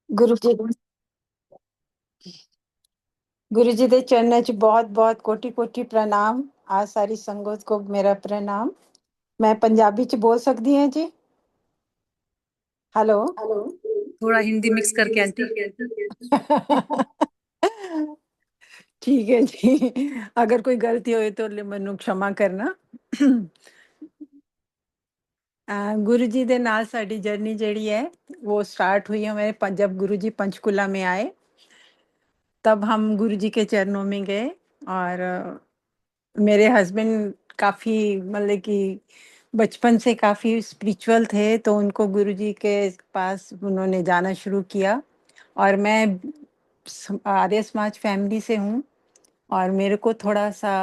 गुरु जी, गुरु जी ਦੇ ਚਰਨਾਂ 'ਚ ਬਹੁਤ ਬਹੁਤ ਕੋਟੀ ਕੋਟੀ ਪ੍ਰਣਾਮ। ਆ ਸਾਰੀ ਸੰਗਤ को मेरा प्रणाम। मैं पंजाबी च बोल सकती हैं जी। हेलो। हेलो। थोड़ा हिंदी थोड़ा मिक्स हिंदी करके मिक्स आंटी। करके आंटी। ठीक है जी, अगर कोई गलती होए तो ਮੈਨੂੰ क्षमा करना। गुरु जी ਦੇ ਨਾਲ ਸਾਡੀ जर्नी ਜਿਹੜੀ है वो स्टार्ट हुई हमें जब गुरु जी पंचकुला में आए, तब हम गुरु जी के चरणों में गए। और मेरे हस्बैंड काफ़ी मतलब कि बचपन से काफ़ी स्पिरिचुअल थे, तो उनको गुरुजी के पास उन्होंने जाना शुरू किया। और मैं आर्य समाज फैमिली से हूँ, और मेरे को थोड़ा-सा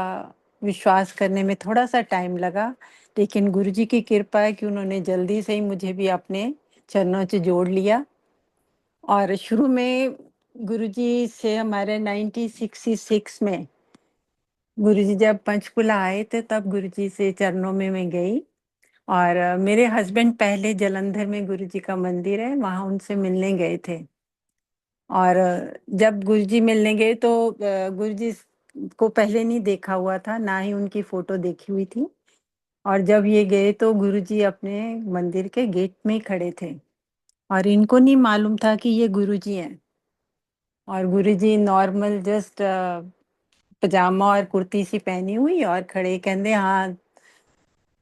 विश्वास करने में थोड़ा-सा टाइम लगा, लेकिन गुरुजी की कृपा है कि उन्होंने जल्दी से ही मुझे भी अपने चरणों से जोड़ लिया। और शुरू में गुरुजी से हमारे 1966 में गुरुजी जब पंचकुला आए थे, तब गुरुजी से चरणों में मैं गई। और मेरे हस्बैंड पहले जालंधर में गुरुजी का मंदिर है, वहाँ उनसे मिलने गए थे। और जब गुरुजी मिलने गए तो गुरुजी को पहले नहीं देखा हुआ था, ना ही उनकी फ़ोटो देखी हुई थी। और जब ये गए तो गुरुजी अपने मंदिर के गेट में ही खड़े थे, और इनको नहीं मालूम था कि ये गुरुजी हैं। और गुरुजी नॉर्मल जस्ट पजामा और कुर्ती सी पहनी हुई और खड़े कहंदे हाँ,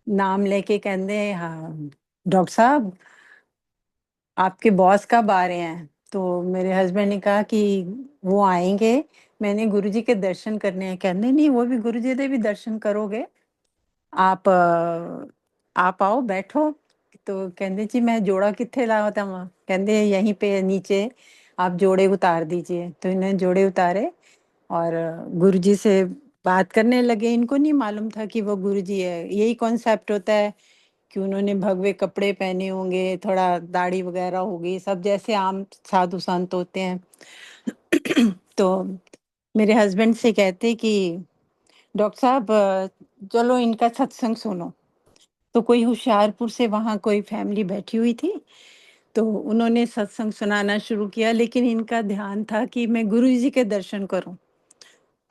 नाम लेके कहंदे हाँ, डॉक्टर साहब आपके बॉस कब आ रहे हैं? तो मेरे हस्बैंड ने कहा कि वो आएँगे, मैंने गुरुजी के दर्शन करने हैं। कहंदे नहीं, वो भी गुरुजी दे भी दर्शन करोगे। आप आओ बैठो। तो कहंदे जी मैं जोड़ा कित्थे लावां तवां? कहंदे यहीं पे नीचे आप जोड़े उतार दीजिए। तो इन्होंने जोड़े उतारे और गुरुजी से बात करने लगे। इनको नहीं मालूम था कि वो गुरुजी है। यही कॉन्सेप्ट होता है कि उन्होंने भगवे कपड़े पहने होंगे, थोड़ा दाढ़ी वगैरह होगी, सब जैसे आम साधु संत होते हैं। तो मेरे हस्बैंड से कहते कि डॉक्टर साहब चलो इनका सत्संग सुनो। तो कोई होशियारपुर से वहाँ कोई फैमिली बैठी हुई थी, तो उन्होंने सत्संग सुनाना शुरू किया, लेकिन इनका ध्यान था कि मैं गुरुजी के दर्शन करूँ।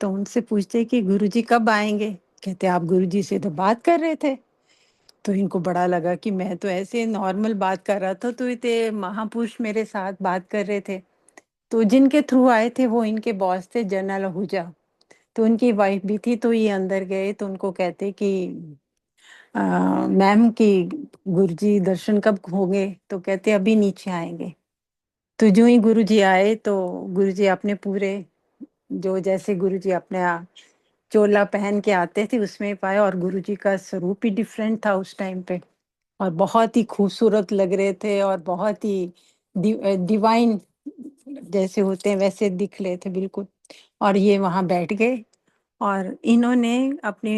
तो उनसे पूछते कि गुरुजी कब आएँगे? कहते आप गुरुजी से तो बात कर रहे थे। तो इनको बड़ा लगा कि मैं तो ऐसे नॉर्मल बात कर रहा था, तो इतने महापुरुष मेरे साथ बात कर रहे थे। तो जिनके थ्रू आए थे वो इनके बॉस थे जनरल आहूजा। तो उनकी वाइफ भी थी, तो ये अंदर गए तो उनको कहते कि मैम कि गुरुजी दर्शन कब होंगे? तो कहते अभी नीचे आएँगे। तो जो ही गुरुजी आए तो गुरुजी अपने पूरे जो जैसे गुरुजी अपना चोला पहन के आते थे उसमें पाए, और गुरुजी का स्वरूप ही डिफरेंट था उस टाइम पे। और बहुत ही खूबसूरत लग रहे थे और बहुत ही डिवाइन जैसे होते हैं वैसे दिख रहे थे बिल्कुल। और ये वहाँ बैठ गए और इन्होंने अपने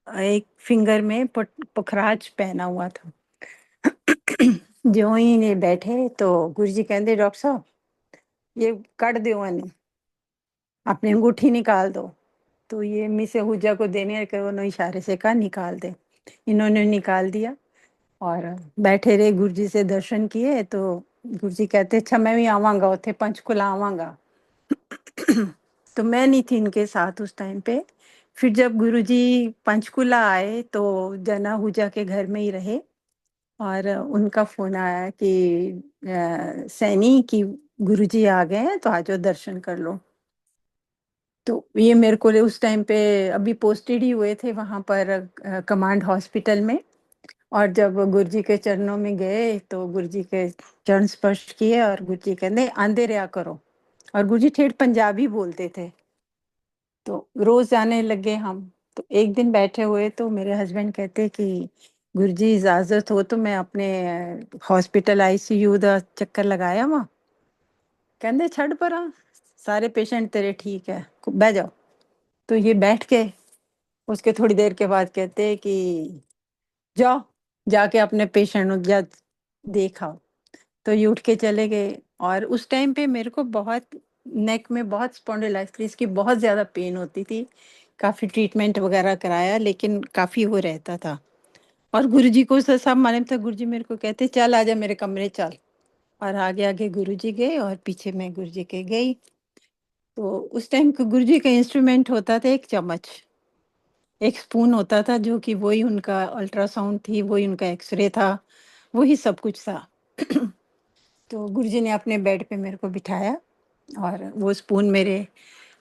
एक फिंगर में पुखराज पहना हुआ था। जो ही इन्हें बैठे तो गुरुजी कहते डॉक्टर साहब ये कट दो इन्हें, अपनी अंगूठी निकाल दो। तो ये मिस आहूजा को देने के उन्होंने इशारे से कहा निकाल दे। इन्होंने निकाल दिया और बैठे रहे, गुरुजी से दर्शन किए। तो गुरुजी कहते अच्छा मैं भी आवांगा उथे पंचकुला आवांगा। तो मैं नहीं थी इनके साथ उस टाइम पे। फिर जब गुरुजी पंचकुला आए तो जन आहूजा के घर में ही रहे, और उनका फ़ोन आया कि सैनी कि गुरुजी आ गए हैं तो आ जाओ दर्शन कर लो। तो ये मेरे को उस टाइम पे अभी पोस्टेड ही हुए थे वहाँ पर कमांड हॉस्पिटल में। और जब गुरुजी के चरणों में गए तो गुरुजी के चरण स्पर्श किए और गुरुजी कहते आंदे रहा करो। और गुरुजी ठेठ पंजाबी बोलते थे, तो रोज जाने लगे हम। तो एक दिन बैठे हुए तो मेरे हस्बैंड कहते कि गुरुजी इजाजत हो तो मैं अपने हॉस्पिटल आईसीयू ਦਾ ਚੱਕਰ लगाया वहाँ। कहते छड़ परा, सारे पेशेंट तेरे ठीक है, बैठ जाओ। तो ये बैठ के उसके थोड़ी देर के बाद कहते कि जाओ जाके अपने पेशेंट जा देखा। तो ये उठ के चले गए। और उस टाइम पे मेरे को बहुत नेक में बहुत स्पॉन्डिलाइटिस की बहुत ज़्यादा पेन होती थी। काफ़ी ट्रीटमेंट वगैरह कराया लेकिन काफ़ी वो रहता था। और गुरुजी को सब मालूम था। गुरुजी मेरे को कहते चल आजा मेरे कमरे चल। और आगे आगे गुरुजी गए और पीछे मैं गुरुजी के गई। तो उस टाइम गुरुजी का इंस्ट्रूमेंट होता था एक चम्मच, एक स्पून होता था, जो कि वही उनका अल्ट्रासाउंड थी, वही उनका एक्सरे था, वही सब कुछ था। तो गुरुजी ने अपने बेड पे मेरे को बिठाया और वो स्पून मेरे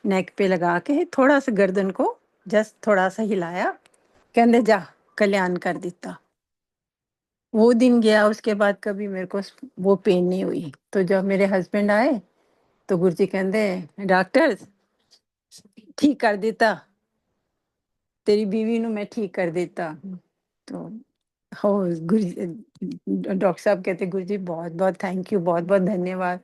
नेक पे लगा के थोड़ा सा गर्दन को जस्ट थोड़ा सा हिलाया, कहते जा कल्याण कर दिता। वो दिन गया, उसके बाद कभी मेरे को वो पेन नहीं हुई। तो जब मेरे हस्बैंड आए तो गुरुजी कहते डॉक्टर ठीक कर देता, तेरी बीवी नु मैं ठीक कर देता। तो हो गुरु डॉक्टर साहब कहते गुरु जी बहुत बहुत थैंक यू, बहुत बहुत धन्यवाद।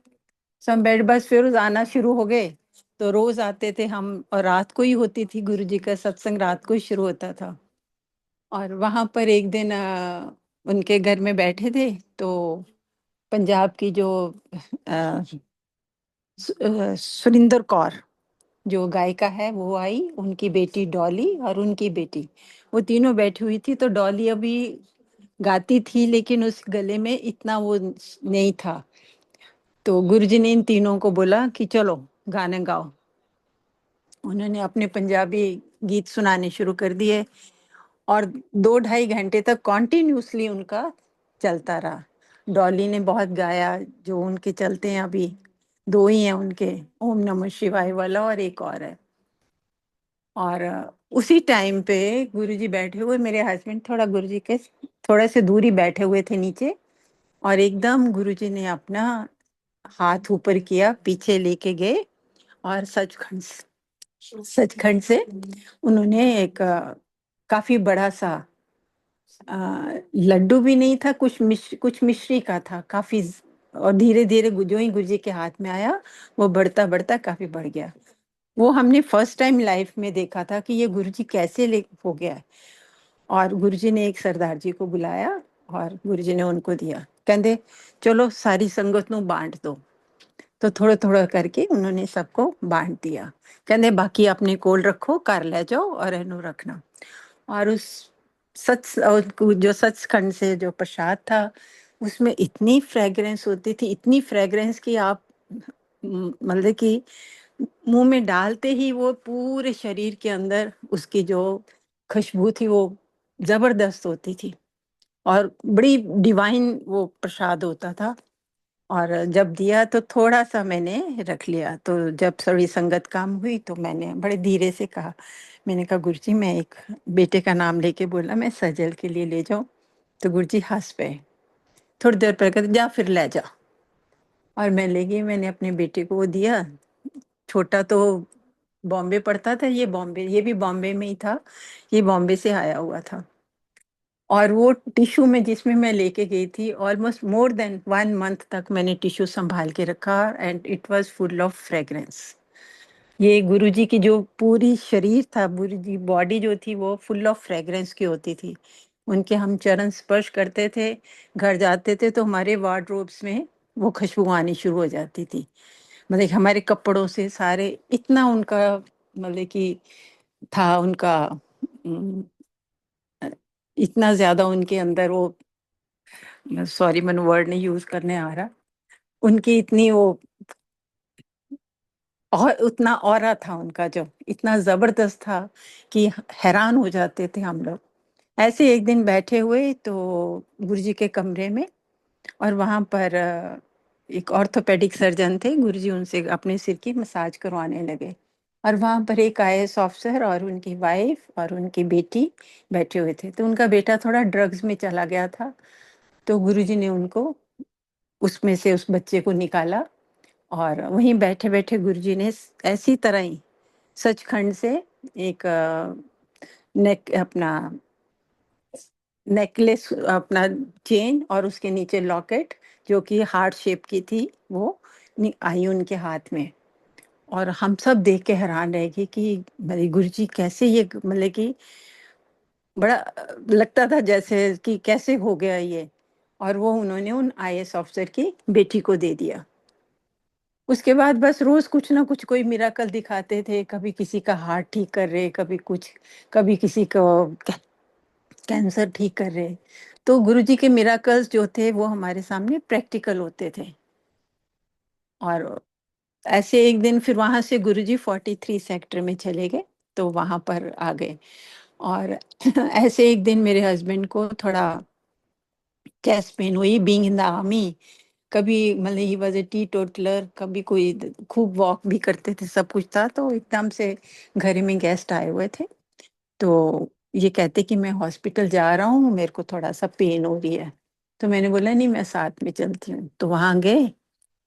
सब बेड बस फिर रोज आना शुरू हो गए। तो रोज आते थे हम, और रात को ही होती थी गुरु जी का सत्संग, रात को ही शुरू होता था। और वहां पर एक दिन उनके घर में बैठे थे, तो पंजाब की जो अ, सुरिंदर कौर जो गायिका है वो आई, उनकी बेटी डॉली और उनकी बेटी, वो तीनों बैठी हुई थी। तो डॉली अभी गाती थी लेकिन उस गले में इतना वो नहीं था। तो गुरुजी ने इन तीनों को बोला कि चलो गाने गाओ। उन्होंने अपने पंजाबी गीत सुनाने शुरू कर दिए और 2 ढाई घंटे तक कॉन्टिन्यूसली उनका चलता रहा। डॉली ने बहुत गाया, जो उनके चलते हैं अभी, दो ही हैं उनके, ओम नमः शिवाय वाला और एक और है। और उसी टाइम पे गुरुजी बैठे हुए, मेरे हस्बैंड थोड़ा गुरुजी के थोड़े से दूरी बैठे हुए थे नीचे, और एकदम गुरुजी ने अपना हाथ ऊपर किया, पीछे लेके गए और सचखंड से उन्होंने एक काफी बड़ा सा लड्डू भी नहीं था, कुछ मिश्री का था काफी, और धीरे धीरे जो ही गुरुजी के हाथ में आया वो बढ़ता बढ़ता काफी बढ़ गया। वो हमने फर्स्ट टाइम लाइफ में देखा था कि ये गुरुजी कैसे ले हो गया है। और गुरुजी ने एक सरदार जी को बुलाया और गुरुजी ने उनको दिया, कहते चलो सारी संगत नु बांट दो। तो थोड़ा थोड़ा करके उन्होंने सबको बांट दिया, कहते बाकी अपने कोल रखो, कर ले जाओ और इन्हों रखना। और उस जो सचखंड से जो प्रसाद था, उसमें इतनी फ्रेग्रेंस होती थी, इतनी फ्रेग्रेंस कि आप मतलब कि मुंह में डालते ही वो पूरे शरीर के अंदर उसकी जो खुशबू थी वो जबरदस्त होती थी, और बड़ी डिवाइन वो प्रसाद होता था। और जब दिया तो थोड़ा सा मैंने रख लिया। तो जब थोड़ी संगत काम हुई तो मैंने बड़े धीरे से कहा, मैंने कहा गुरुजी मैं एक बेटे का नाम लेके बोला मैं सजल के लिए ले जाऊं। तो गुरुजी हंस पे, थोड़ी देर पर कहते जा फिर ले जा। और मैं ले गई, मैंने अपने बेटे को वो दिया। छोटा तो बॉम्बे पढ़ता था, ये भी बॉम्बे में ही था, ये बॉम्बे से आया हुआ था। और वो टिश्यू में जिसमें मैं लेके गई थी, ऑलमोस्ट मोर देन 1 मंथ तक मैंने टिश्यू संभाल के रखा, and it was full of fragrance. ये गुरुजी की जो पूरी शरीर था, गुरुजी बॉडी जो थी वो फुल ऑफ फ्रेग्रेंस की होती थी। उनके हम चरण स्पर्श करते थे, घर जाते थे तो हमारे वार्डरोब्स में वो खुशबू आनी शुरू हो जाती थी। मतलब हमारे कपड़ों से सारे, इतना उनका मतलब कि था उनका, इतना ज्यादा उनके अंदर वो, सॉरी मैंने वर्ड नहीं यूज करने आ रहा, उनकी इतनी वो, और उतना ऑरा था उनका जो इतना जबरदस्त था कि हैरान हो जाते थे हम लोग। ऐसे एक दिन बैठे हुए तो गुरुजी के कमरे में, और वहां पर एक ऑर्थोपेडिक सर्जन थे गुरुजी, उनसे अपने सिर की मसाज करवाने लगे। और वहां पर एक आईएएस ऑफिसर और उनकी वाइफ और उनकी बेटी बैठे हुए थे। तो उनका बेटा थोड़ा ड्रग्स में चला गया था। तो गुरुजी ने उनको उसमें से उस बच्चे को निकाला, और वहीं बैठे बैठे गुरुजी ने ऐसी तरह ही सचखंड से एक नेक अपना नेकलेस, अपना चेन और उसके नीचे लॉकेट जो कि हार्ट शेप की थी, वो आई उनके हाथ में। और हम सब देख के हैरान रह गए कि मेरे गुरुजी कैसे ये, मतलब कि बड़ा लगता था जैसे कि कैसे हो गया ये। और वो उन्होंने उन आईएएस ऑफिसर की बेटी को दे दिया। उसके बाद बस रोज कुछ ना कुछ कोई मिराकल दिखाते थे, कभी किसी का हार्ट ठीक कर रहे, कभी कुछ, कभी किसी को कैंसर ठीक कर रहे। तो गुरुजी के मिराकल्स जो थे वो हमारे सामने प्रैक्टिकल होते थे। और ऐसे एक दिन फिर वहाँ से गुरुजी 43 सेक्टर में चले गए, तो वहाँ पर आ गए। और ऐसे एक दिन मेरे हस्बैंड को थोड़ा चेस्ट पेन हुई, बीइंग इन द आर्मी। कभी मतलब he was A T toddler, कभी कोई खूब वॉक भी करते थे, सब कुछ था। तो एकदम से घर में गेस्ट आए हुए थे, तो ये कहते कि मैं हॉस्पिटल जा रहा हूँ, मेरे को थोड़ा सा पेन हो रही है। तो मैंने बोला नहीं, मैं साथ में चलती हूँ। तो वहां गए,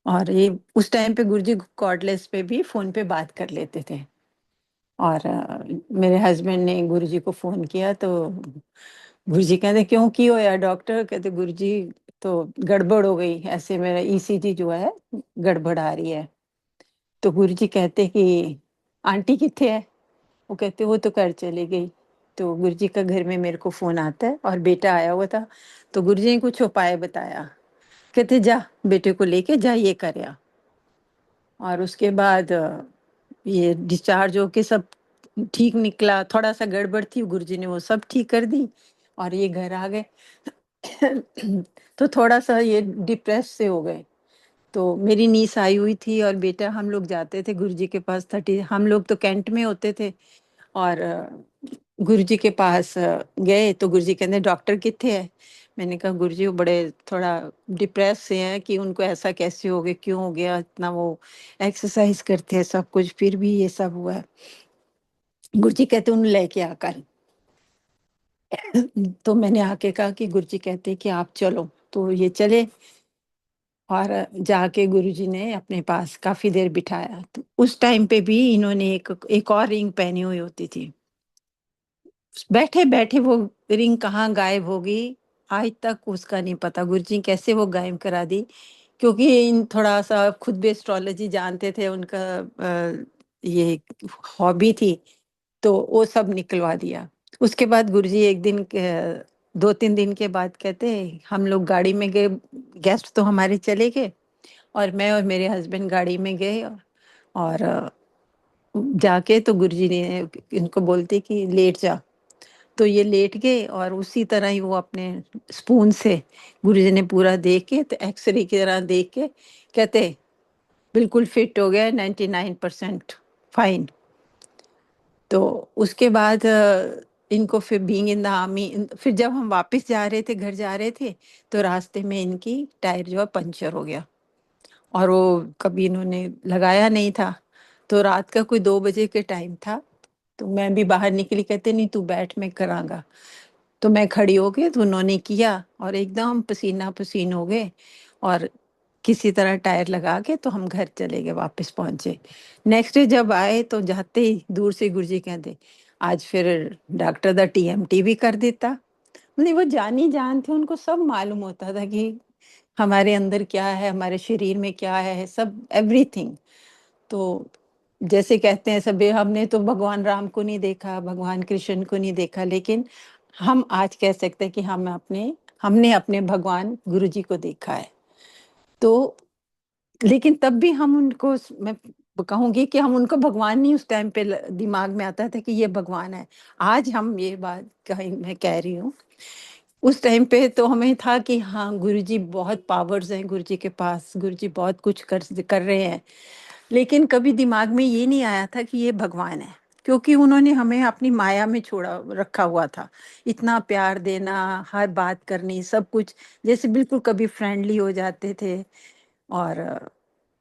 और ये उस टाइम पे गुरुजी कॉर्डलेस पे भी फोन पे बात कर लेते थे। और मेरे हस्बैंड ने गुरुजी को फोन किया, तो गुरुजी कहते क्यों की हो यार डॉक्टर? कहते गुरुजी तो गड़बड़ हो गई, ऐसे मेरा ईसीजी जो है गड़बड़ आ रही है। तो गुरुजी कहते कि आंटी किथे है? वो कहते वो तो घर चली गई। तो गुरुजी का घर में मेरे को फोन आता है, और बेटा आया हुआ था। तो गुरुजी ने कुछ उपाय बताया, कहते जा बेटे को लेके जा, ये करया। और उसके बाद ये डिस्चार्ज होके सब ठीक निकला। थोड़ा सा गड़बड़ थी, गुरुजी ने वो सब ठीक कर दी, और ये घर आ गए। तो थोड़ा सा ये डिप्रेस से हो गए। तो मेरी नीस आई हुई थी, और बेटा हम लोग जाते थे गुरुजी के पास। 30 हम लोग तो कैंट में होते थे। और गुरुजी के पास गए, तो गुरुजी कहते डॉक्टर किथे है? मैंने कहा गुरुजी वो बड़े थोड़ा डिप्रेस से हैं, कि उनको ऐसा कैसे हो गया, क्यों हो गया इतना? वो एक्सरसाइज करते हैं सब कुछ, फिर भी ये सब हुआ है। गुरुजी कहते उन्हें लेके आकर। तो मैंने आके कहा कि गुरुजी कहते कि आप चलो। तो ये चले, और जाके गुरुजी ने अपने पास काफी देर बिठाया। तो उस टाइम पे भी इन्होंने एक और रिंग पहनी हुई होती थी। बैठे बैठे वो रिंग कहाँ गायब होगी, आज तक उसका नहीं पता गुरुजी कैसे वो गायब करा दी। क्योंकि इन थोड़ा सा खुद भी एस्ट्रोलॉजी जानते थे, उनका ये हॉबी थी। तो वो सब निकलवा दिया। उसके बाद गुरुजी एक दिन 2-3 दिन के बाद कहते हम लोग गाड़ी में गए, गेस्ट तो हमारे चले गए, और मैं और मेरे हस्बैंड गाड़ी में गए। और जाके तो गुरुजी ने इनको बोलते कि लेट जा। तो ये लेट गए, और उसी तरह ही वो अपने स्पून से गुरुजी ने पूरा देख के, तो एक्सरे की तरह देख के कहते बिल्कुल फिट हो गया, 99% फाइन। तो उसके बाद इनको फिर बीइंग इन द आर्मी, फिर जब हम वापस जा रहे थे, घर जा रहे थे, तो रास्ते में इनकी टायर जो है पंचर हो गया, और वो कभी इन्होंने लगाया नहीं था। तो रात का कोई 2 बजे के टाइम था। तो मैं भी बाहर निकली, कहते नहीं तू बैठ, मैं करांगा। तो मैं खड़ी हो गई, तो उन्होंने किया, और एकदम पसीना पसीन हो गए। और किसी तरह टायर लगा के तो हम घर चले गए, वापस पहुंचे। नेक्स्ट डे जब आए, तो जाते ही दूर से गुरुजी कहते आज फिर डॉक्टर दा टीएमटी भी कर देता। मतलब वो जानी जान थे, उनको सब मालूम होता था कि हमारे अंदर क्या है, हमारे शरीर में क्या है, सब एवरीथिंग। तो जैसे कहते हैं सब, हमने तो भगवान राम को नहीं देखा, भगवान कृष्ण को नहीं देखा, लेकिन हम आज कह सकते हैं कि हमने अपने भगवान गुरुजी को देखा है। तो लेकिन तब भी हम उनको मैं कहूंगी कि हम उनको भगवान नहीं, उस टाइम पे दिमाग में आता था कि ये भगवान है। आज हम ये बात कहीं मैं कह रही हूँ, उस टाइम पे तो हमें था कि हाँ गुरुजी बहुत पावर्स हैं, गुरुजी के पास गुरुजी बहुत कुछ कर रहे हैं। लेकिन कभी दिमाग में ये नहीं आया था कि ये भगवान है, क्योंकि उन्होंने हमें अपनी माया में छोड़ा रखा हुआ था। इतना प्यार देना, हर बात करनी, सब कुछ जैसे बिल्कुल कभी फ्रेंडली हो जाते थे। और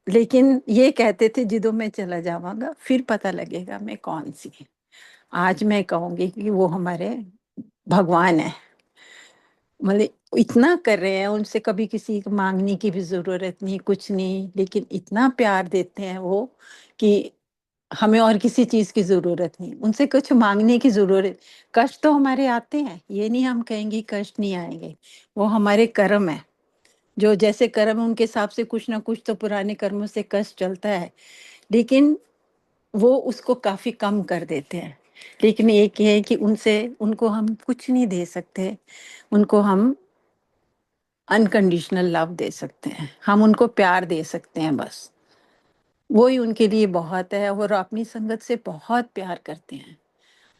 लेकिन ये कहते थे जिदों में चला जाऊंगा फिर पता लगेगा मैं कौन सी। आज मैं कहूंगी कि वो हमारे भगवान है। मतलब इतना कर रहे हैं, उनसे कभी किसी को मांगने की भी जरूरत नहीं, कुछ नहीं, लेकिन इतना प्यार देते हैं वो कि हमें और किसी चीज की जरूरत नहीं, उनसे कुछ मांगने की जरूरत। कष्ट तो हमारे आते हैं, ये नहीं हम कहेंगे कष्ट नहीं आएंगे, वो हमारे कर्म है। जो जैसे कर्म है, उनके हिसाब से कुछ ना कुछ तो पुराने कर्मों से कष्ट चलता है, लेकिन वो उसको काफी कम कर देते हैं। लेकिन एक ये है कि उनसे उनको हम कुछ नहीं दे सकते, उनको हम अनकंडीशनल लव दे सकते हैं, हम उनको प्यार दे सकते हैं बस। वो ही उनके लिए बहुत है, और अपनी संगत से बहुत प्यार करते हैं।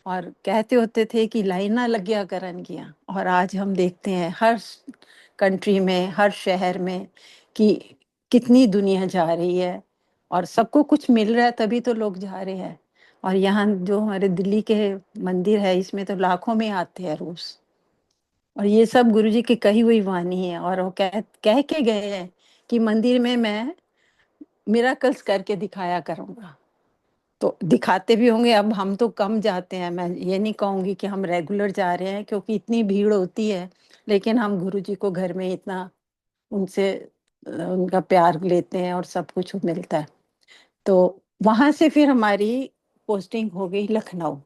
और कहते होते थे कि लाइना लग गया करन किया, और आज हम देखते हैं हर कंट्री में, हर शहर में, कि कितनी दुनिया जा रही है और सबको कुछ मिल रहा है तभी तो लोग जा रहे हैं। और यहाँ जो हमारे दिल्ली के मंदिर है इसमें तो लाखों में आते हैं रोज। और ये सब गुरुजी की कही हुई वाणी है और वो कह के गए हैं कि मंदिर में मैं मिराकल्स करके दिखाया करूंगा। तो दिखाते भी होंगे। अब हम तो कम जाते हैं, मैं ये नहीं कहूंगी कि हम रेगुलर जा रहे हैं क्योंकि इतनी भीड़ होती है। लेकिन हम गुरुजी को घर में इतना उनसे उनका प्यार लेते हैं और सब कुछ मिलता है। तो वहां से फिर हमारी पोस्टिंग हो गई लखनऊ।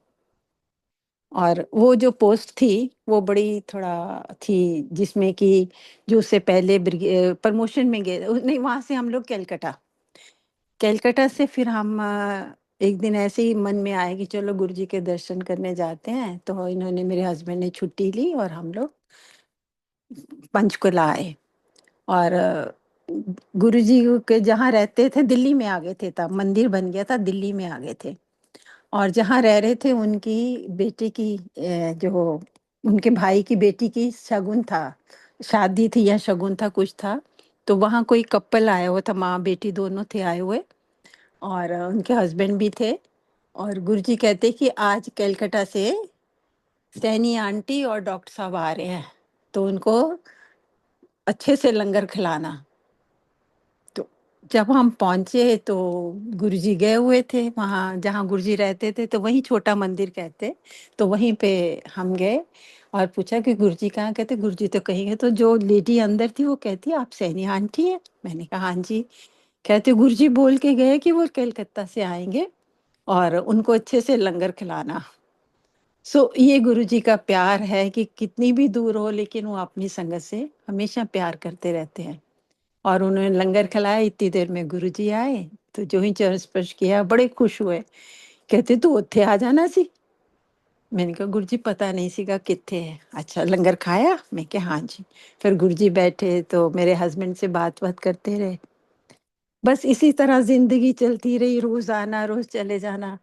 और वो जो पोस्ट थी वो बड़ी थोड़ा थी, जिसमें कि जो उससे पहले प्रमोशन में गए नहीं, वहां से हम लोग कलकत्ता। कलकत्ता से फिर हम एक दिन ऐसे ही मन में आए कि चलो गुरुजी के दर्शन करने जाते हैं। तो इन्होंने, मेरे हस्बैंड ने छुट्टी ली और हम लोग पंचकुला आए। और गुरुजी के जहाँ रहते थे दिल्ली में आ गए थे, तब मंदिर बन गया था, दिल्ली में आ गए थे। और जहाँ रह रहे थे उनकी बेटे की जो उनके भाई की बेटी की शगुन था, शादी थी या शगुन था कुछ था। तो वहाँ कोई कपल आया हुआ था, माँ बेटी दोनों थे आए हुए। और उनके हस्बैंड भी थे। और गुरुजी कहते कि आज कलकत्ता से सैनी आंटी और डॉक्टर साहब आ रहे हैं, तो उनको अच्छे से लंगर खिलाना। तो जब हम पहुंचे तो गुरुजी गए हुए थे वहाँ जहाँ गुरुजी रहते थे, तो वहीं छोटा मंदिर कहते। तो वहीं पे हम गए और पूछा कि गुरुजी कहाँ? कहते गुरुजी तो कहीं गए। तो जो लेडी अंदर थी वो कहती आप सैनी आंटी है? मैंने कहा हाँ जी। कहते गुरुजी बोल के गए कि वो कलकत्ता से आएंगे और उनको अच्छे से लंगर खिलाना। ये गुरुजी का प्यार है कि कितनी भी दूर हो लेकिन वो अपनी संगत से हमेशा प्यार करते रहते हैं। और उन्होंने लंगर खिलाया, इतनी देर में गुरुजी आए। तो जो ही चरण स्पर्श किया बड़े खुश हुए। कहते तू उत्थे आ जाना सी। मैंने कहा गुरुजी पता नहीं सीगा कित्थे है। अच्छा लंगर खाया? मैं कहा हाँ जी। फिर गुरुजी बैठे तो मेरे हस्बैंड से बात बात करते रहे। बस इसी तरह जिंदगी चलती रही, रोज आना रोज चले जाना।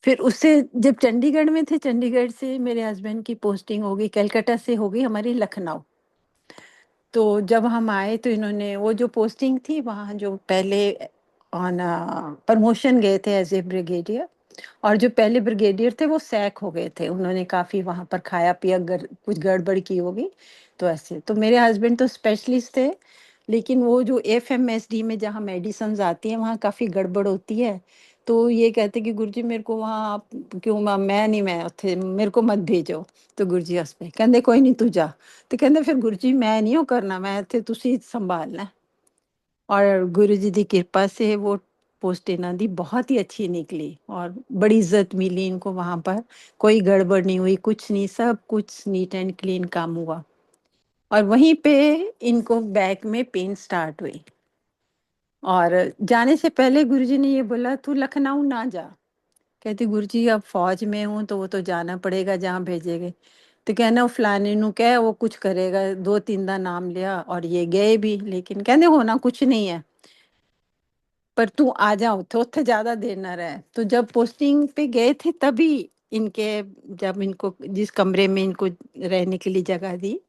फिर उससे जब चंडीगढ़ में थे, चंडीगढ़ से मेरे हस्बैंड की पोस्टिंग हो गई, कलकत्ता से हो गई हमारी लखनऊ। तो जब हम आए तो इन्होंने वो जो पोस्टिंग थी वहाँ जो पहले ऑन प्रमोशन गए थे एज ए ब्रिगेडियर। और जो पहले ब्रिगेडियर थे वो सैक हो गए थे, उन्होंने काफी वहां पर खाया पिया, कुछ गड़बड़ की होगी। तो ऐसे तो मेरे हस्बैंड तो स्पेशलिस्ट थे। लेकिन वो जो एफएमएसडी में जहाँ मेडिसिन आती हैं वहाँ काफी गड़बड़ होती है। तो ये कहते कि गुरुजी मेरे को वहाँ आप क्यों, मैं नहीं, मैं उत्थे मेरे को मत भेजो। तो गुरुजी हंस पे कहते कोई नहीं तू जा। तो कहते फिर गुरुजी मैं नहीं हो करना, मैं इत्थे तुसी संभालना है। और गुरुजी की कृपा से वो पोस्ट इन्हों दी बहुत ही अच्छी निकली और बड़ी इज्जत मिली इनको वहां पर। कोई गड़बड़ नहीं हुई, कुछ नहीं, सब कुछ नीट एंड क्लीन काम हुआ। और वहीं पे इनको बैक में पेन स्टार्ट हुई। और जाने से पहले गुरुजी ने ये बोला तू लखनऊ ना जा। कहती गुरुजी अब फौज में हूँ तो वो तो जाना पड़ेगा जहाँ भेजेगे। तो कहना वो फलाने नु कह वो कुछ करेगा, दो तीन का नाम लिया और ये गए भी, लेकिन कहने होना कुछ नहीं है। पर तू आ जा उथे, उथे ज्यादा देर ना रहे। तो जब पोस्टिंग पे गए थे तभी इनके, जब इनको जिस कमरे में इनको रहने के लिए जगह दी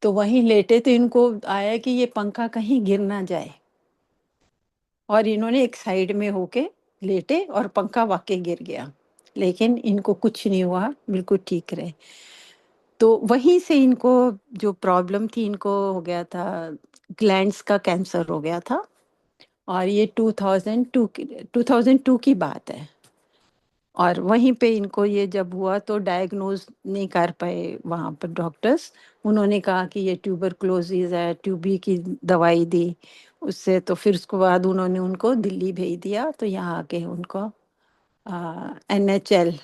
तो वहीं लेटे तो इनको आया कि ये पंखा कहीं गिर ना जाए। और इन्होंने एक साइड में होके लेटे और पंखा वाकई गिर गया। लेकिन इनको कुछ नहीं हुआ, बिल्कुल ठीक रहे। तो वहीं से इनको जो प्रॉब्लम थी, इनको हो गया था ग्लैंड्स का कैंसर हो गया था। और ये 2002 की बात है। और वहीं पे इनको ये जब हुआ तो डायग्नोज नहीं कर पाए वहाँ पर डॉक्टर्स। उन्होंने कहा कि ये ट्यूबरक्लोसिस है, ट्यूबी की दवाई दी उससे। तो फिर उसके बाद उन्होंने उनको दिल्ली भेज दिया। तो यहाँ आके उनको NHL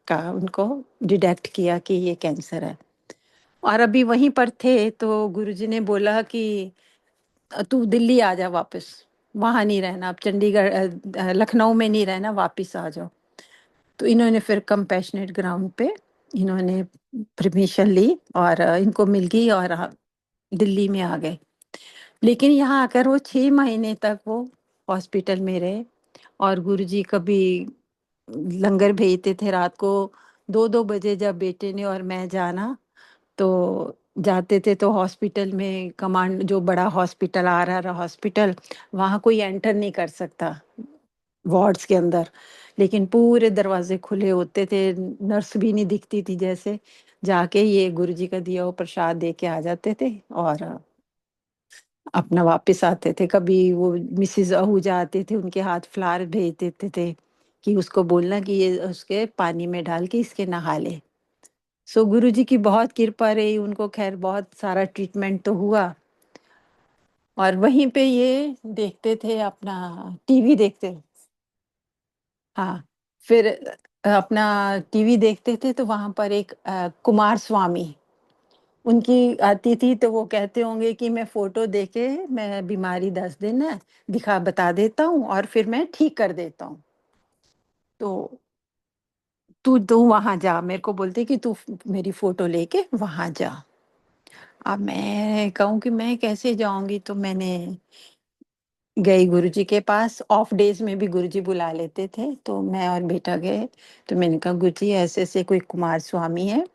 का उनको डिटेक्ट किया कि ये कैंसर है। और अभी वहीं पर थे तो गुरुजी ने बोला कि तू दिल्ली आ जा वापस, वहां नहीं रहना अब, चंडीगढ़ लखनऊ में नहीं रहना, वापस आ जाओ। तो इन्होंने फिर कंपैशनेट ग्राउंड पे इन्होंने परमिशन ली और इनको मिल गई और दिल्ली में आ गए। लेकिन यहाँ आकर वो 6 महीने तक वो हॉस्पिटल में रहे। और गुरुजी कभी लंगर भेजते थे रात को 2-2 बजे, जब बेटे ने और मैं जाना तो जाते थे तो हॉस्पिटल में कमांड जो बड़ा हॉस्पिटल आरआर हॉस्पिटल, वहाँ कोई एंटर नहीं कर सकता वार्ड्स के अंदर, लेकिन पूरे दरवाजे खुले होते थे, नर्स भी नहीं दिखती थी जैसे, जाके ये गुरुजी का दिया हुआ प्रसाद दे के आ जाते थे और अपना वापस आते थे। कभी वो मिसेस आहूजा आते थे, उनके हाथ फ्लावर भेज देते थे कि उसको बोलना कि ये उसके पानी में डाल के इसके नहा ले। सो गुरुजी की बहुत कृपा रही, उनको खैर बहुत सारा ट्रीटमेंट तो हुआ और वहीं पे ये देखते थे अपना टीवी देखते। हाँ, फिर अपना टीवी देखते थे तो वहाँ पर एक कुमार स्वामी उनकी आती थी, तो वो कहते होंगे कि मैं फ़ोटो देके मैं बीमारी 10 दिन है, दिखा बता देता हूँ और फिर मैं ठीक कर देता हूँ। तो तू वहाँ जा, मेरे को बोलते कि तू मेरी फ़ोटो लेके वहाँ जा। अब मैं कहूँ कि मैं कैसे जाऊँगी? तो मैंने गई गुरुजी के पास, ऑफ डेज़ में भी गुरुजी बुला लेते थे, तो मैं और बेटा गए। तो मैंने कहा गुरुजी ऐसे-ऐसे कोई कुमार स्वामी है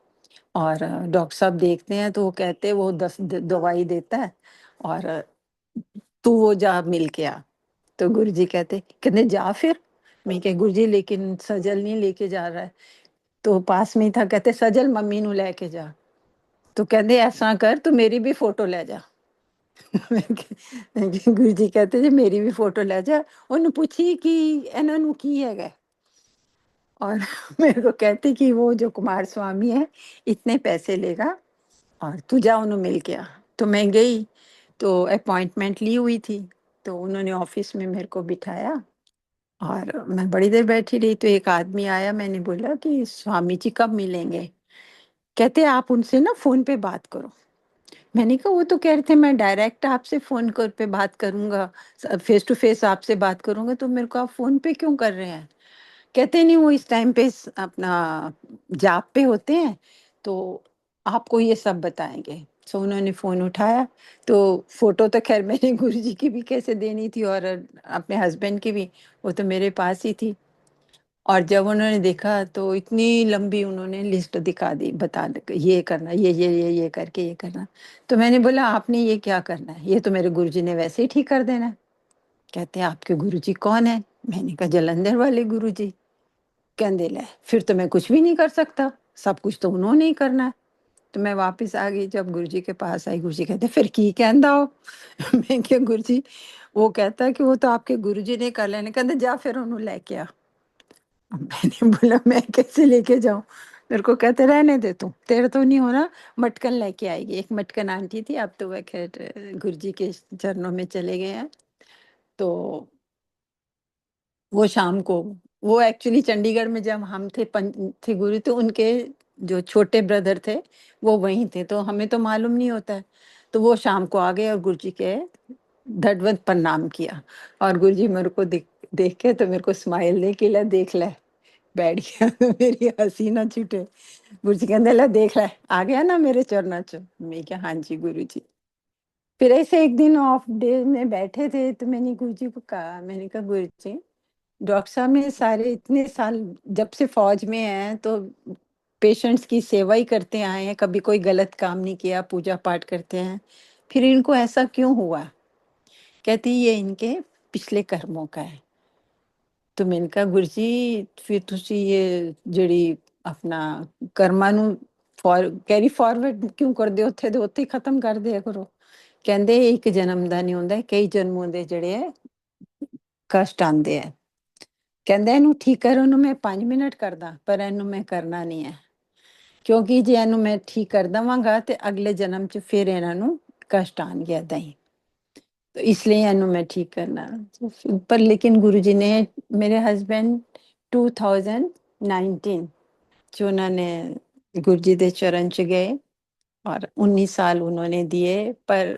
और डॉक्टर साहब देखते हैं तो वो कहते हैं वो 10 दवाई देता है और तू वो जा मिल के आ। तो गुरुजी कहते जा फिर। मैं कहा गुरुजी लेकिन सजल नहीं लेके जा रहा है। तो पास में ही था, कहते सजल मम्मी नू लेके जा। तो कहते ऐसा कर तू मेरी भी फोटो ले जा। गुरुजी कहते जी मेरी भी फोटो ले जा, ਉਹਨੂੰ ਪੁੱਛੀ कि ਇਹਨਾਂ ਨੂੰ ਕੀ ਹੈਗਾ। और मेरे को कहती कि वो जो कुमार स्वामी है इतने पैसे लेगा और तू जा उन्हें मिल के आ। तो मैं गई, तो अपॉइंटमेंट ली हुई थी, तो उन्होंने ऑफिस में मेरे को बिठाया और मैं बड़ी देर बैठी रही, तो एक आदमी आया, मैंने बोला कि स्वामी जी कब मिलेंगे? कहते आप उनसे ना फ़ोन पे बात करो। मैंने कहा वो तो कह रहे थे मैं डायरेक्ट आपसे फ़ोन कॉल पे बात करूँगा, स फेस टू फेस आपसे बात करूँगा, तो मेरे को आप फ़ोन पे क्यों कर रहे हैं? कहते नहीं वो इस टाइम पे अपना जाप पे होते हैं, तो आपको ये सब बताएँगे। सो उन्होंने फ़ोन उठाया, तो फ़ोटो तो ख़ैर मैंने गुरुजी की भी कैसे देनी थी और अपने हस्बैंड की भी, वो तो मेरे पास ही थी। और जब उन्होंने देखा तो इतनी लंबी उन्होंने लिस्ट दिखा दी, बता द ये करना, ये करके ये करना। तो मैंने बोला आपने ये क्या करना है? ये तो मेरे गुरुजी ने वैसे ही ठीक कर देना है। कहते हैं आपके गुरुजी कौन है? मैंने कहा जालंधर वाले गुरुजी। कहंदे लै फिर तो मैं कुछ भी नहीं कर सकता, सब कुछ तो उन्होंने ही करना है। तो मैं वापस आ गई, जब गुरुजी के पास आई, गुरुजी कहते फिर की कहंदा हो? मैं क्या गुरुजी, वो कहता है कि वो तो आपके गुरुजी ने कर लेने, कहंदे जा फिर ओनू लेके आ। अब मैंने बोला मैं कैसे लेके जाऊँ? मेरे को कहते रहने दे तू, तेरे तो नहीं हो रहा, मटकन लेके आएगी। एक मटकन आंटी थी, अब तो वह ख़ैर गुरुजी के चरणों में चले गए हैं। तो वो शाम को, वो एक्चुअली चंडीगढ़ में जब हम थे थे गुरु, तो उनके जो छोटे ब्रदर थे, वो वहीं थे, तो हमें तो मालूम नहीं होता है। तो वो शाम को आ गए और गुरुजी के दंडवत प्रणाम किया और गुरुजी मेरे को देख के तो मेरे को स्माइल दे के, ले देख ले, बैठ गया। मेरी हँसी ना छूटे। गुरुजी कहंदे ले देख ले, आ गया ना मेरे चरणों च। मैं क्या हाँ जी गुरुजी। फिर ऐसे एक दिन ऑफ डे में बैठे थे, तो मैंने गुरुजी को कहा, मैंने कहा गुरुजी डॉक्टर साहब ने सारे इतने साल जब से फौज में हैं तो पेशेंट्स की सेवा ही करते आए हैं, कभी कोई गलत काम नहीं किया, पूजा पाठ करते हैं, फिर इनको ऐसा क्यों हुआ? कहती ये इनके पिछले कर्मों का है। तो मैंने कहा गुरुजी फिर ਤੁਸੀਂ ਇਹ ਜਿਹੜੀ ਆਪਣਾ ਕਰਮਾਂ ਨੂੰ ਕੈਰੀ ਫਾਰਵਰਡ ਕਿਉਂ ਕਰਦੇ ਹੋ? ਉੱਥੇ ਦੇ ਉੱਥੇ ਹੀ ਖਤਮ ਕਰ ਦਿਆ ਕਰੋ। ਕਹਿੰਦੇ ਇੱਕ ਜਨਮ ਦਾ ਨਹੀਂ ਹੁੰਦਾ, ਕਈ ਜਨਮੋਂ ਦੇ ਜਿਹੜੇ ਹੈ ਕਸ਼ਟ ਆਉਂਦੇ ਹੈ। ਕਹਿੰਦਾ ਇਹਨੂੰ ਠੀਕ ਕਰਨ ਨੂੰ ਮੈਂ 5 ਮਿੰਟ ਕਰਦਾ, ਪਰ ਇਹਨੂੰ ਮੈਂ ਕਰਨਾ ਨਹੀਂ ਹੈ। ਕਿਉਂਕਿ ਜੇ ਇਹਨੂੰ ਮੈਂ ਠੀਕ ਕਰ ਦੇਵਾਂਗਾ ਤੇ ਅਗਲੇ ਜਨਮ 'ਚ ਫਿਰ ਇਹਨਾਂ ਨੂੰ ਕਸ਼ਟ ਆਣਗੇ ਏਦਾਂ ਹੀ। तो इसलिए ਇਹਨੂੰ मैं ठीक करना। तो पर लेकिन गुरुजी ने मेरे हस्बैंड 2019 ਚ ਉਹਨਾਂ ਨੇ गुरु जी ਦੇ ਚਰਨ 'ਚ गए और 19 साल उन्होंने दिए, पर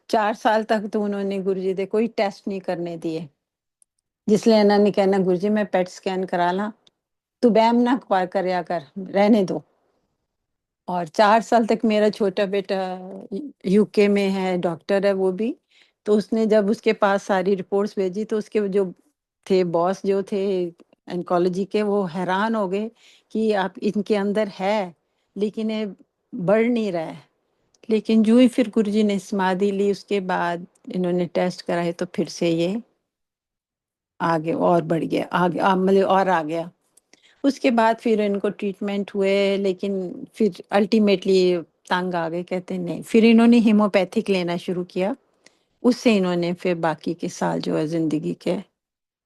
4 साल तक तो उन्होंने गुरु जी ਦੇ कोई टेस्ट नहीं करने दिए। जिसलिए ਇਹਨਾਂ ने कहना गुरु जी मैं पेट स्कैन करा ला, तू वहम ना करया कर, रहने दो। और 4 साल तक मेरा छोटा बेटा यूके में है, डॉक्टर है वो भी। तो उसने जब उसके पास सारी रिपोर्ट्स भेजी, तो उसके जो थे बॉस जो थे ऑन्कोलॉजी के, वो हैरान हो गए कि आप इनके अंदर है, लेकिन ये बढ़ नहीं रहा है। लेकिन जो ही फिर गुरुजी ने समाधि ली, उसके बाद इन्होंने टेस्ट कराए तो फिर से ये आगे और बढ़ गया, आगे मतलब और आ गया। उसके बाद फिर इनको ट्रीटमेंट हुए, लेकिन फिर अल्टीमेटली तंग आ गए, कहते नहीं, फिर इन्होंने होम्योपैथिक लेना शुरू किया। उससे इन्होंने फिर बाकी के साल जो है जिंदगी के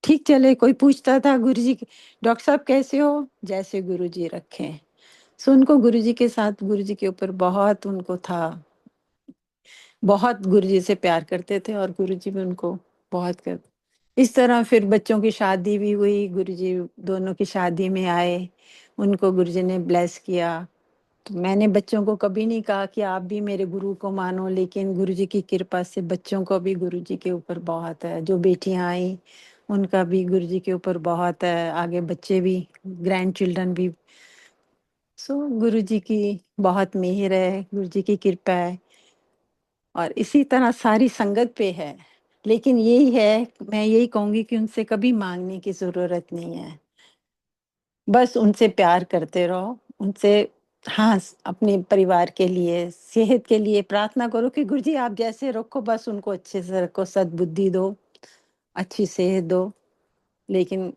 ठीक चले। कोई पूछता था गुरुजी, डॉक्टर साहब कैसे हो, जैसे गुरुजी रखें। सो उनको गुरुजी के साथ, गुरुजी के ऊपर बहुत उनको था, बहुत गुरुजी से प्यार करते थे और गुरुजी भी उनको बहुत कर। इस तरह फिर बच्चों की शादी भी हुई, गुरुजी दोनों की शादी में आए, उनको गुरुजी ने ब्लेस किया। तो मैंने बच्चों को कभी नहीं कहा कि आप भी मेरे गुरु को मानो, लेकिन गुरुजी की कृपा से बच्चों को भी गुरुजी के ऊपर बहुत है। जो बेटियां आई उनका भी गुरुजी के ऊपर बहुत है, आगे बच्चे भी, ग्रैंड चिल्ड्रन भी। सो गुरुजी की बहुत मेहर है, गुरुजी की कृपा है, और इसी तरह सारी संगत पे है। लेकिन यही है, मैं यही कहूंगी कि उनसे कभी मांगने की जरूरत नहीं है, बस उनसे प्यार करते रहो, उनसे, हाँ, अपने परिवार के लिए, सेहत के लिए प्रार्थना करो कि गुरुजी आप जैसे रखो, बस उनको अच्छे से रखो, सद्बुद्धि दो, अच्छी सेहत दो। लेकिन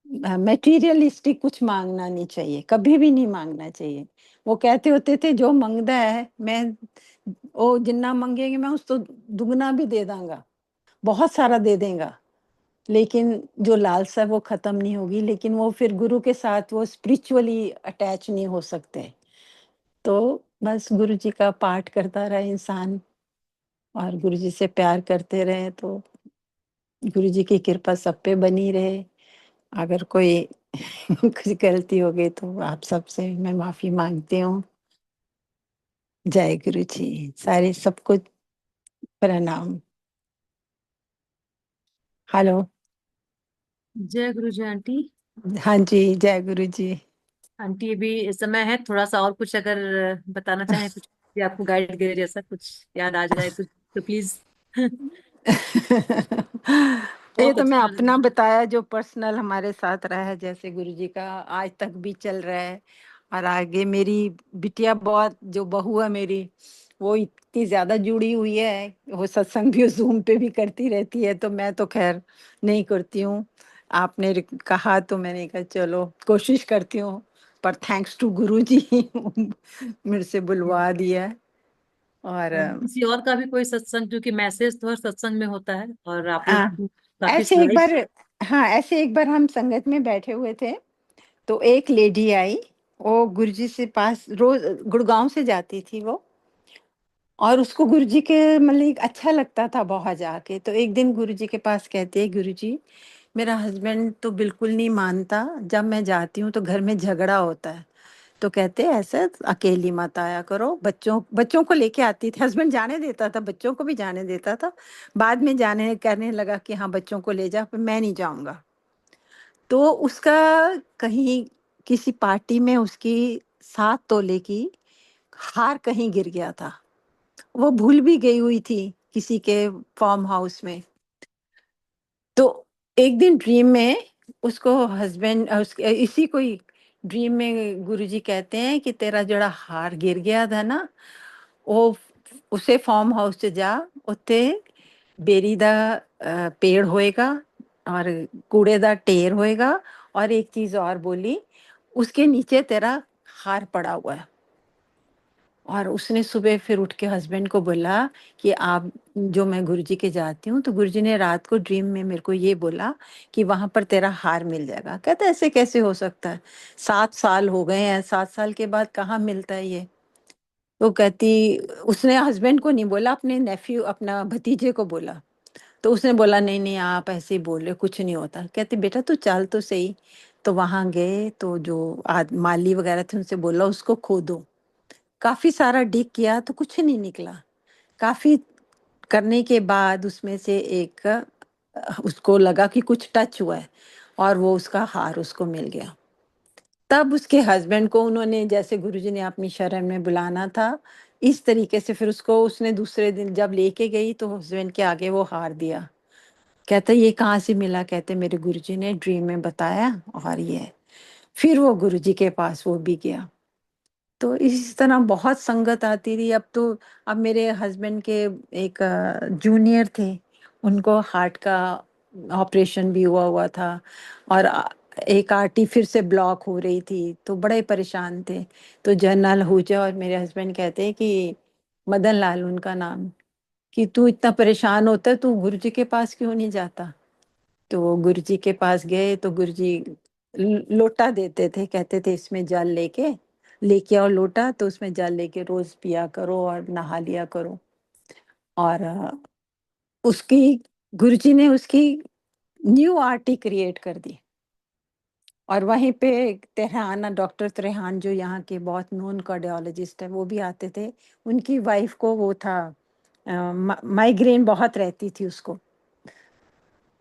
मेटीरियलिस्टिक कुछ मांगना नहीं चाहिए, कभी भी नहीं मांगना चाहिए। वो कहते होते थे जो मंगदा है मैं, वो जिन्ना मंगेंगे मैं उसको दुगना भी दे दूंगा, बहुत सारा दे देगा। लेकिन जो लालसा है वो खत्म नहीं होगी, लेकिन वो फिर गुरु के साथ वो स्पिरिचुअली अटैच नहीं हो सकते। तो बस गुरु जी का पाठ करता रहे इंसान, और गुरु जी से प्यार करते रहे, तो गुरु जी की कृपा सब पे बनी रहे। अगर कोई कुछ गलती हो गई तो आप सबसे मैं माफी मांगती हूँ। जय गुरु जी, सारे सबको प्रणाम। हेलो। जय गुरु जी आंटी। हाँ जी, जय गुरु जी। आंटी अभी समय है थोड़ा सा और कुछ अगर बताना चाहें, कुछ या आपको गाइड करे जैसा कुछ याद आ जाए तो प्लीज। ये बहुत तो मैं अच्छा अपना लगा। बताया जो पर्सनल हमारे साथ रहा है, जैसे गुरुजी का आज तक भी चल रहा है। और आगे मेरी बिटिया, बहुत जो बहू है मेरी, वो इतनी ज्यादा जुड़ी हुई है, वो सत्संग भी जूम पे भी करती रहती है, तो मैं तो खैर नहीं करती हूँ। आपने कहा तो मैंने कहा चलो कोशिश करती हूँ, पर थैंक्स टू गुरुजी मेरे से बुलवा दिया। और किसी और का भी कोई सत्संग, क्योंकि मैसेज तो हर सत्संग में होता है और आप आ, लोग काफी ऐसे एक सुनाई। बार, हाँ, ऐसे एक बार हम संगत में बैठे हुए थे, तो एक लेडी आई, वो गुरुजी से पास रोज गुड़गांव से जाती थी वो, और उसको गुरुजी के मतलब एक अच्छा लगता था बहुत जाके। तो एक दिन गुरुजी के पास कहते हैं, गुरुजी मेरा हस्बैंड तो बिल्कुल नहीं मानता, जब मैं जाती हूँ तो घर में झगड़ा होता है। तो कहते हैं ऐसा अकेली मत आया करो, बच्चों बच्चों को लेके आती थी, हस्बैंड जाने देता था, बच्चों को भी जाने देता था। बाद में जाने कहने लगा कि हाँ बच्चों को ले जा, पर मैं नहीं जाऊंगा। तो उसका कहीं किसी पार्टी में उसकी 7 तोले की हार कहीं गिर गया था, वो भूल भी गई हुई थी किसी के फार्म हाउस में। तो एक दिन ड्रीम में उसको हस्बैंड, उसके इसी कोई ड्रीम में गुरुजी कहते हैं कि तेरा जड़ा हार गिर गया था ना, वो उसे फार्म हाउस से जा, उत्ते बेरी दा पेड़ होएगा, और कूड़े दा ढेर होएगा, और एक चीज और बोली, उसके नीचे तेरा हार पड़ा हुआ है। और उसने सुबह फिर उठ के हस्बैंड को बोला कि आप, जो मैं गुरुजी के जाती हूँ, तो गुरुजी ने रात को ड्रीम में मेरे को ये बोला कि वहां पर तेरा हार मिल जाएगा। कहता ऐसे कैसे हो सकता है, 7 साल हो गए हैं, 7 साल के बाद कहाँ मिलता है ये। तो कहती, उसने हस्बैंड को नहीं बोला, अपने नेफ्यू, अपना भतीजे को बोला। तो उसने बोला नहीं नहीं आप ऐसे ही बोल रहे, कुछ नहीं होता। कहती बेटा तू चल तो सही। तो वहां गए, तो जो माली वगैरह थे उनसे बोला उसको खोदो। काफी सारा डिग किया तो कुछ नहीं निकला। काफी करने के बाद उसमें से एक उसको लगा कि कुछ टच हुआ है, और वो उसका हार उसको मिल गया। तब उसके हस्बैंड को उन्होंने, जैसे गुरुजी ने अपनी शरण में बुलाना था, इस तरीके से फिर उसको, उसने दूसरे दिन जब लेके गई तो हस्बैंड के आगे वो हार दिया। कहता ये कहाँ से मिला, कहते मेरे गुरुजी ने ड्रीम में बताया, और ये है। फिर वो गुरुजी के पास वो भी गया। तो इस तरह बहुत संगत आती रही। अब मेरे हस्बैंड के एक जूनियर थे, उनको हार्ट का ऑपरेशन भी हुआ हुआ था, और एक आर्टरी फिर से ब्लॉक हो रही थी, तो बड़े परेशान थे। तो जनरल आहूजा और मेरे हस्बैंड कहते हैं कि मदन लाल उनका नाम, कि तू इतना परेशान होता है, तू गुरु जी के पास क्यों नहीं जाता। तो वो गुरु जी के पास गए तो गुरु जी लोटा देते थे, कहते थे इसमें जल लेके आओ लोटा, तो उसमें जल लेके रोज पिया करो और नहा लिया करो। और उसकी गुरुजी ने उसकी न्यू आर्ट ही क्रिएट कर दी। और वहीं पे तेहराना डॉक्टर त्रेहान, जो यहाँ के बहुत नोन कार्डियोलॉजिस्ट है, वो भी आते थे। उनकी वाइफ को वो था, माइग्रेन बहुत रहती थी उसको।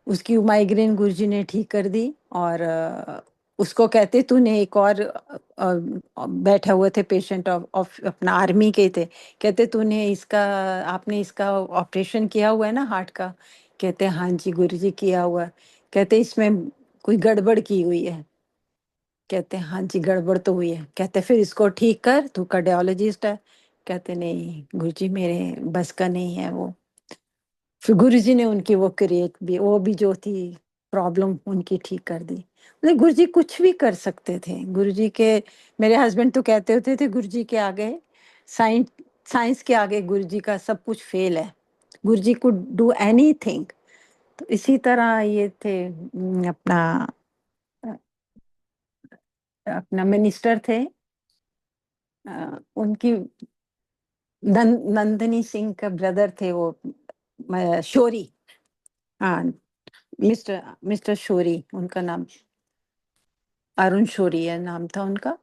उसकी माइग्रेन गुरुजी ने ठीक कर दी। और उसको कहते तूने एक और बैठे हुए थे पेशेंट ऑफ अपना आर्मी के थे, कहते तूने इसका आपने इसका ऑपरेशन किया हुआ है ना हार्ट का। कहते हाँ जी गुरुजी किया हुआ है। कहते इसमें कोई गड़बड़ की हुई है। कहते हाँ जी गड़बड़ तो हुई है। कहते फिर इसको ठीक कर, तू कार्डियोलॉजिस्ट है। कहते नहीं गुरुजी मेरे बस का नहीं है वो। फिर गुरुजी ने उनकी वो भी जो थी प्रॉब्लम उनकी ठीक कर दी। मतलब गुरुजी कुछ भी कर सकते थे। गुरुजी के मेरे हस्बैंड तो कहते होते थे गुरुजी के आगे साइंस साइंस के आगे गुरुजी का सब कुछ फेल है। गुरुजी कुड डू एनीथिंग। तो इसी तरह ये थे अपना मिनिस्टर थे, उनकी नंदनी सिंह का ब्रदर थे वो, शोरी। हाँ, मिस्टर मिस्टर शोरी उनका नाम, अरुण शोरी है नाम था उनका।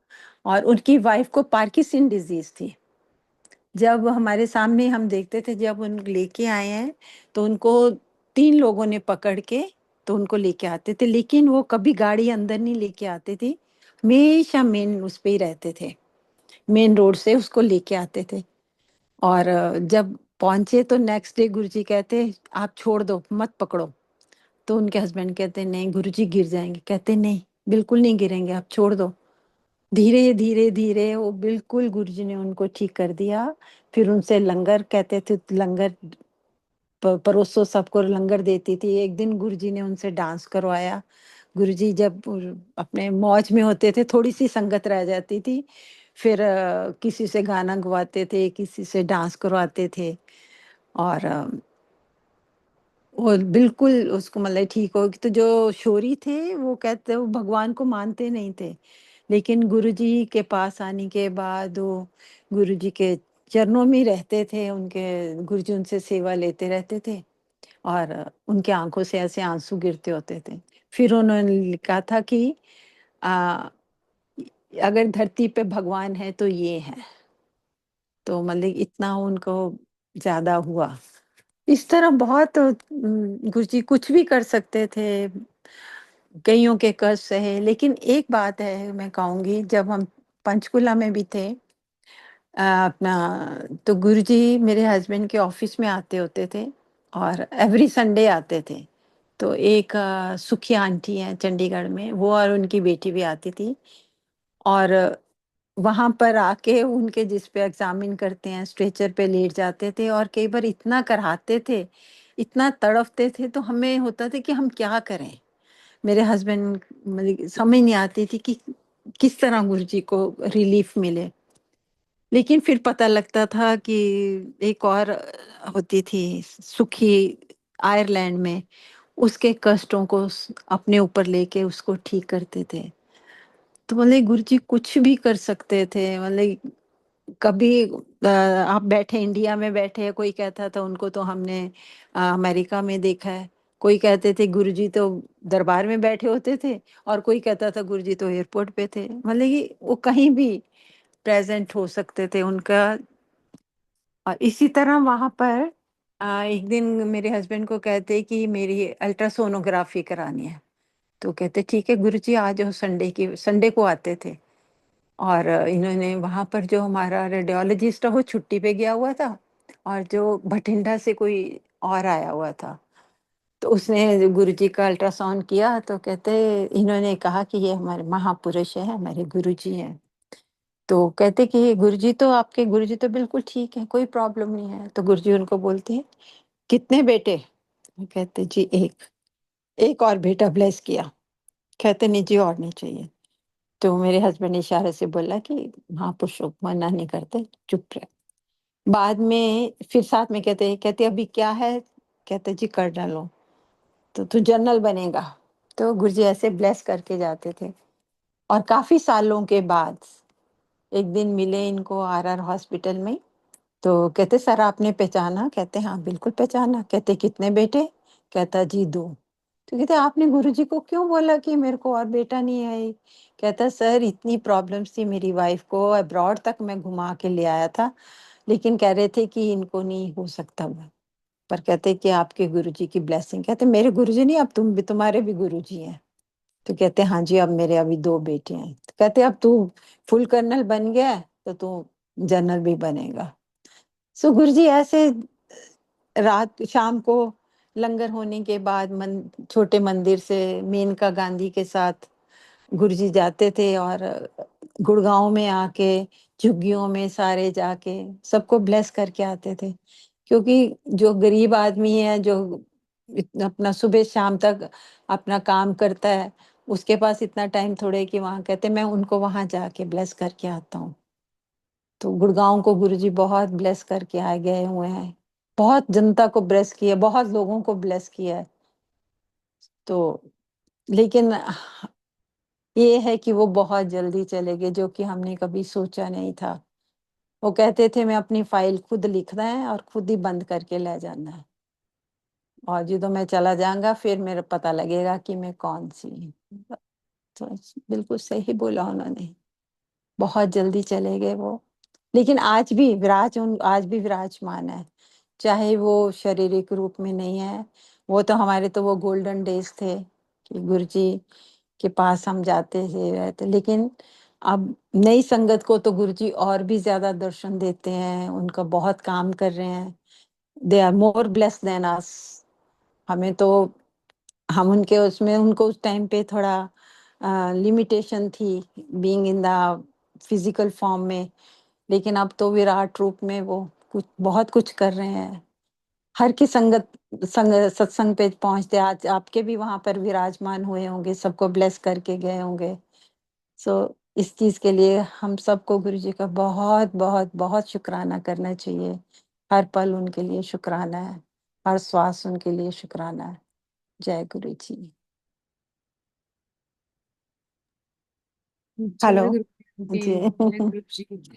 और उनकी वाइफ को पार्किंसन डिजीज थी। जब हमारे सामने हम देखते थे, जब उन लेके आए हैं, तो उनको 3 लोगों ने पकड़ के तो उनको लेके आते थे, लेकिन वो कभी गाड़ी अंदर नहीं लेके आते थे। हमेशा मेन उस पे ही रहते थे, मेन रोड से उसको लेके आते थे। और जब पहुंचे तो नेक्स्ट डे गुरुजी कहते आप छोड़ दो, मत पकड़ो। तो उनके हस्बैंड कहते नहीं गुरुजी गिर जाएंगे। कहते नहीं बिल्कुल नहीं गिरेंगे, आप छोड़ दो। धीरे धीरे धीरे वो बिल्कुल गुरुजी ने उनको ठीक कर दिया। फिर उनसे लंगर कहते थे, लंगर परोसो, सबको लंगर देती थी। एक दिन गुरुजी ने उनसे डांस करवाया। गुरुजी जब अपने मौज में होते थे, थोड़ी सी संगत रह जाती थी, फिर किसी से गाना गवाते थे, किसी से डांस करवाते थे। और वो बिल्कुल उसको मतलब ठीक हो। तो जो शोरी थे वो कहते वो भगवान को मानते नहीं थे, लेकिन गुरुजी के पास आने के बाद वो गुरुजी के चरणों में ही रहते थे। उनके गुरुजी उनसे सेवा लेते रहते थे, और उनके आंखों से ऐसे आंसू गिरते होते थे। फिर उन्होंने लिखा था कि आ, अगर धरती पे भगवान है तो ये है। तो मतलब इतना उनको ज्यादा हुआ। इस तरह बहुत गुरुजी कुछ भी कर सकते थे, कईयों के कष्ट सहे। लेकिन एक बात है मैं कहूंगी, जब हम पंचकुला में भी थे, अपना तो गुरुजी मेरे हस्बैंड के ऑफिस में आते होते थे, और एवरी संडे आते थे। तो एक सुखिया आंटी है चंडीगढ़ में, वो और उनकी बेटी भी आती थी। और वहां पर आके उनके जिस पे एग्जामिन करते हैं, स्ट्रेचर पे लेट जाते थे, और कई बार इतना कराते थे, इतना तड़फते थे, तो हमें होता था कि हम क्या करें। मेरे हस्बैंड मतलब समझ नहीं आती थी कि किस तरह गुरुजी को रिलीफ मिले। लेकिन फिर पता लगता था कि एक और होती थी सुखी आयरलैंड में, उसके कष्टों को अपने ऊपर लेके उसको ठीक करते थे। तो मतलब गुरुजी कुछ भी कर सकते थे। मतलब कभी आप बैठे इंडिया में बैठे, कोई कहता था उनको तो हमने अमेरिका में देखा है। कोई कहते थे गुरुजी तो दरबार में बैठे होते थे, और कोई कहता था गुरुजी तो एयरपोर्ट पे थे। मतलब कि वो कहीं भी प्रेजेंट हो सकते थे उनका। और इसी तरह वहां पर एक दिन मेरे हस्बैंड को कहते कि मेरी अल्ट्रासोनोग्राफी करानी है। तो कहते ठीक है गुरुजी आ जाओ। संडे को आते थे। और इन्होंने वहां पर जो हमारा रेडियोलॉजिस्ट है वो छुट्टी पे गया हुआ था, और जो भटिंडा से कोई और आया हुआ था। तो उसने गुरुजी का अल्ट्रासाउंड किया, तो कहते इन्होंने कहा कि ये हमारे महापुरुष है, हमारे गुरुजी हैं। तो कहते कि गुरुजी तो आपके गुरुजी तो बिल्कुल ठीक है, कोई प्रॉब्लम नहीं है। तो गुरुजी उनको बोलते हैं, कितने बेटे? वो कहते जी एक। एक और बेटा ब्लेस किया। कहते नहीं जी और नहीं चाहिए। तो मेरे हस्बैंड ने इशारे से बोला कि महापुरुषों को मना नहीं करते, चुप रहे। बाद में फिर साथ में कहते अभी क्या है? कहते जी कर डालो, तो तू जनरल बनेगा। तो गुरुजी ऐसे ब्लेस करके जाते थे। और काफी सालों के बाद एक दिन मिले इनको आरआर हॉस्पिटल में। तो कहते सर आपने पहचाना? कहते हाँ बिल्कुल पहचाना। कहते कितने बेटे? कहता जी दो। तो कहते आपने गुरुजी को क्यों बोला कि मेरे को और बेटा नहीं है? कहता सर इतनी प्रॉब्लम्स थी मेरी वाइफ को, अब्रॉड तक मैं घुमा के ले आया था, लेकिन कह रहे थे कि इनको नहीं हो सकता मैं। पर कहते कि आपके गुरुजी की ब्लेसिंग। कहते मेरे गुरुजी नहीं, अब तुम भी, तुम्हारे भी गुरुजी हैं। तो कहते हाँ जी अब मेरे अभी दो बेटे हैं। तो कहते अब तू फुल कर्नल बन गया है, तो तू जनरल भी बनेगा। सो गुरुजी ऐसे रात शाम को लंगर होने के बाद छोटे मंदिर से मेनका गांधी के साथ गुरुजी जाते थे, और गुड़गांव में आके झुग्गियों में सारे जाके सबको ब्लेस करके आते थे। क्योंकि जो गरीब आदमी है, जो अपना सुबह शाम तक अपना काम करता है, उसके पास इतना टाइम थोड़े कि वहां, कहते मैं उनको वहां जाके ब्लेस करके आता हूँ। तो गुड़गांव को गुरुजी बहुत ब्लेस करके आए गए हुए हैं। बहुत जनता को ब्लेस किया, बहुत लोगों को ब्लेस किया है। तो लेकिन ये है कि वो बहुत जल्दी चले गए, जो कि हमने कभी सोचा नहीं था। वो कहते थे मैं अपनी फाइल खुद लिखना है और खुद ही बंद करके ले जाना है, और जो मैं चला जाऊंगा फिर मेरा पता लगेगा कि मैं कौन सी हूँ। तो बिल्कुल सही बोला उन्होंने। बहुत जल्दी चले गए वो। लेकिन आज भी विराजमान है। चाहे वो शारीरिक रूप में नहीं है। वो तो हमारे तो वो गोल्डन डेज थे कि गुरुजी के पास हम जाते थे रहते, लेकिन अब नई संगत को तो गुरुजी और भी ज्यादा दर्शन देते हैं, उनका बहुत काम कर रहे हैं। They are more blessed than us. हमें तो, हम उनके उसमें, उनको उस टाइम पे थोड़ा लिमिटेशन थी being in the physical form में। लेकिन अब तो विराट रूप में वो कुछ बहुत कुछ कर रहे हैं। हर की सत्संग पे पहुंचते, आज आपके भी वहां पर विराजमान हुए होंगे, सबको ब्लेस करके गए होंगे। सो इस चीज के लिए हम सबको गुरु जी का बहुत बहुत बहुत शुक्राना करना चाहिए। हर पल उनके लिए शुक्राना है, हर श्वास उनके लिए शुक्राना है। जय गुरु जी। हेलो जय गुरु जी। जी। जय गुरु जी।